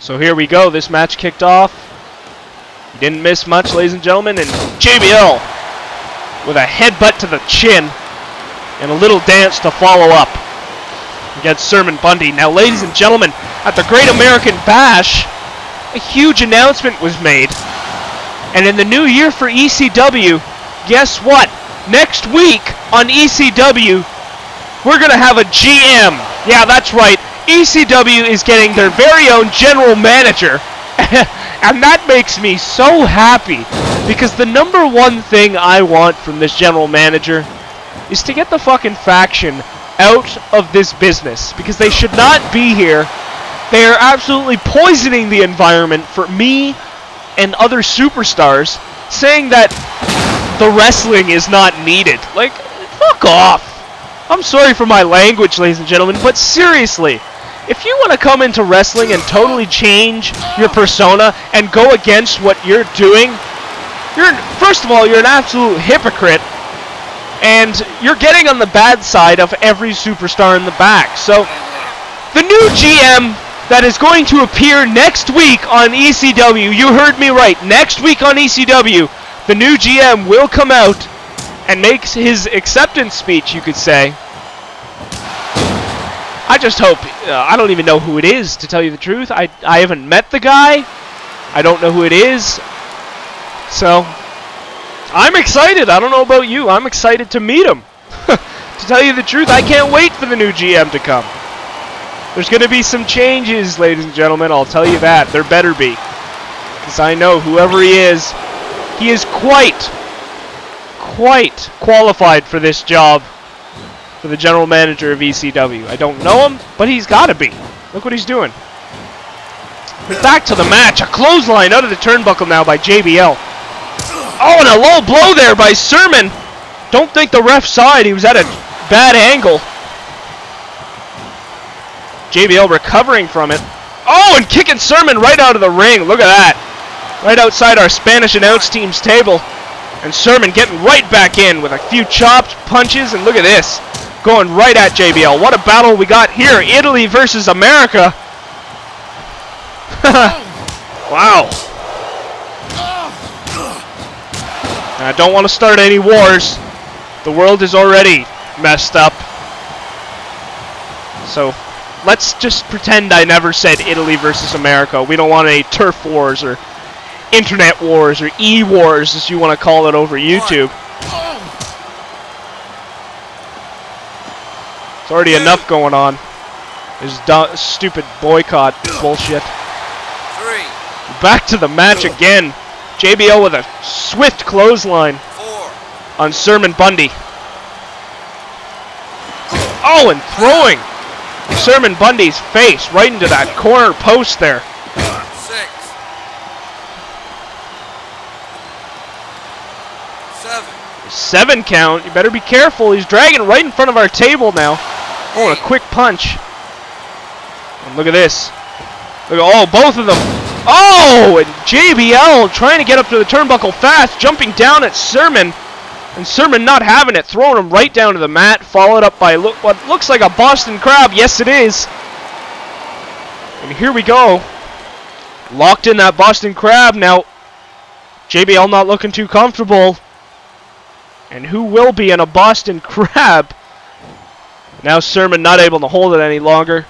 So here we go. This match kicked off. You didn't miss much, ladies and gentlemen. And JBL with a headbutt to the chin and a little dance to follow up against Sermon Bundy. Now, ladies and gentlemen, at the Great American Bash, a huge announcement was made. And in the new year for ECW, guess what? Next week on ECW, we're going to have a GM. Yeah, that's right. ECW is getting their very own general manager. And that makes me so happy, because the number one thing I want from this general manager is to get the fucking faction out of this business, because they should not be here. They are absolutely poisoning the environment for me and other superstars, saying that the wrestling is not needed. Like, fuck off. I'm sorry for my language, ladies and gentlemen, but seriously, if you want to come into wrestling and totally change your persona and go against what you're doing, first of all, you're an absolute hypocrite, and you're getting on the bad side of every superstar in the back. So, the new GM that is going to appear next week on ECW, you heard me right, next week on ECW, the new GM will come out and make his acceptance speech, you could say. I just hope, I don't even know who it is, to tell you the truth. I haven't met the guy. I don't know who it is. So, I'm excited. I don't know about you. I'm excited to meet him. To tell you the truth, I can't wait for the new GM to come. There's going to be some changes, ladies and gentlemen. I'll tell you that. There better be. Because I know whoever he is quite qualified for this job. For the general manager of ECW. I don't know him, but he's got to be. Look what he's doing. But back to the match. A clothesline out of the turnbuckle now by JBL. Oh, and a low blow there by Sermon. Don't think the ref saw it. He was at a bad angle. JBL recovering from it. Oh, and kicking Sermon right out of the ring. Look at that. Right outside our Spanish announce team's table. And Sermon getting right back in with a few chopped punches. And look at this. Going right at JBL. What a battle we got here. Italy versus America. Wow. I don't want to start any wars. The world is already messed up. So, let's just pretend I never said Italy versus America. We don't want any turf wars or internet wars or e-wars, as you want to call it, over YouTube. It's already enough going on. This stupid boycott bullshit. Back to the match again. JBL with a swift clothesline on Sermon Bundy. Oh, and throwing Sermon Bundy's face right into that corner post there. 7 count. You better be careful. He's dragging right in front of our table now. Oh, and a quick punch. And look at this. Look at, oh, both of them. Oh, and JBL trying to get up to the turnbuckle fast, jumping down at Sermon. And Sermon not having it, throwing him right down to the mat, followed up by what looks like a Boston Crab. Yes, it is. And here we go. Locked in that Boston Crab. Now, JBL not looking too comfortable. And who will be in a Boston Crab? Now Sermon not able to hold it any longer.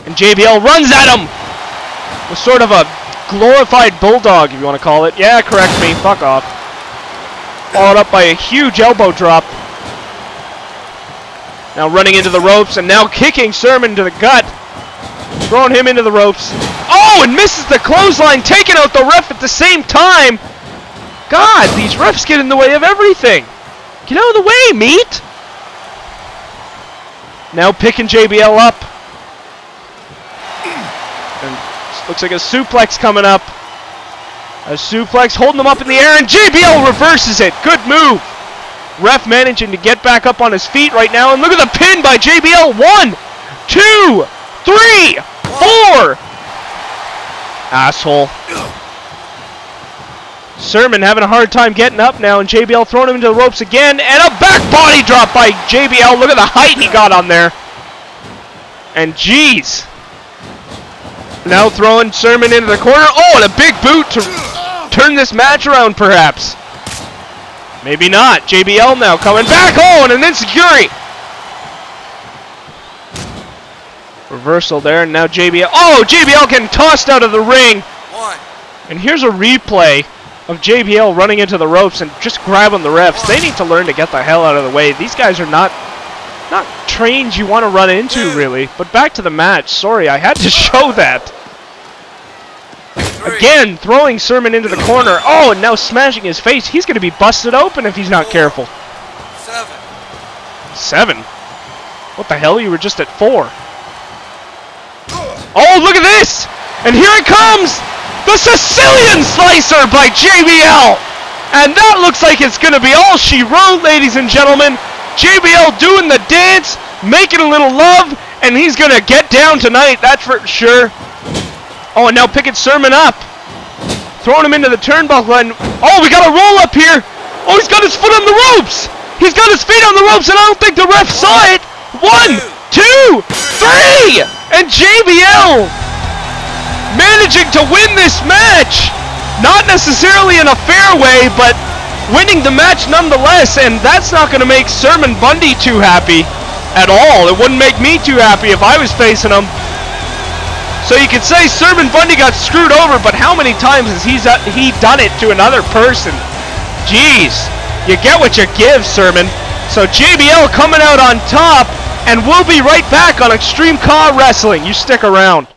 And JBL runs at him with sort of a glorified bulldog, if you want to call it. Yeah, correct me. Fuck off. Followed up by a huge elbow drop. Now running into the ropes and now kicking Sermon to the gut. Throwing him into the ropes. Oh, and misses the clothesline, taking out the ref at the same time. God, these refs get in the way of everything. Get out of the way, meat! Now picking JBL up. And looks like a suplex coming up. A suplex holding him up in the air, and JBL reverses it. Good move. Ref managing to get back up on his feet right now, and look at the pin by JBL. 1, 2, 3, 4. Asshole. Sermon having a hard time getting up now, and JBL throwing him into the ropes again, and a back body drop by JBL. Look at the height he got on there. And jeez. Now throwing Sermon into the corner. Oh, and a big boot to turn this match around, perhaps. Maybe not. JBL now coming back. Oh, and an insecurity. Reversal there, and now JBL. Oh, JBL getting tossed out of the ring. And here's a replay of JBL running into the ropes and just grabbing the refs. They need to learn to get the hell out of the way. These guys are not trained you want to run into, really. But back to the match. Sorry, I had to show that. Again, throwing Sermon into the corner. Oh, and now smashing his face. He's going to be busted open if he's not careful. 7? What the hell? You were just at 4. Oh, look at this! And here it comes! The Sicilian Slicer by JBL! And that looks like it's going to be all she wrote, ladies and gentlemen. JBL doing the dance, making a little love, and he's going to get down tonight, that's for sure. Oh, and now picking Sermon up. Throwing him into the turnbuckle, and oh, we got a roll up here. Oh, he's got his foot on the ropes. He's got his feet on the ropes, and I don't think the ref saw it. 1, 2, 3! And JBL managing to win this match. Not necessarily in a fair way, but winning the match nonetheless, and that's not going to make Sermon Bundy too happy at all. It wouldn't make me too happy if I was facing him. So you could say Sermon Bundy got screwed over, but how many times has he done it to another person? Jeez, you get what you give, Sermon. So JBL coming out on top, and we'll be right back on Extreme CAW Wrestling. You stick around.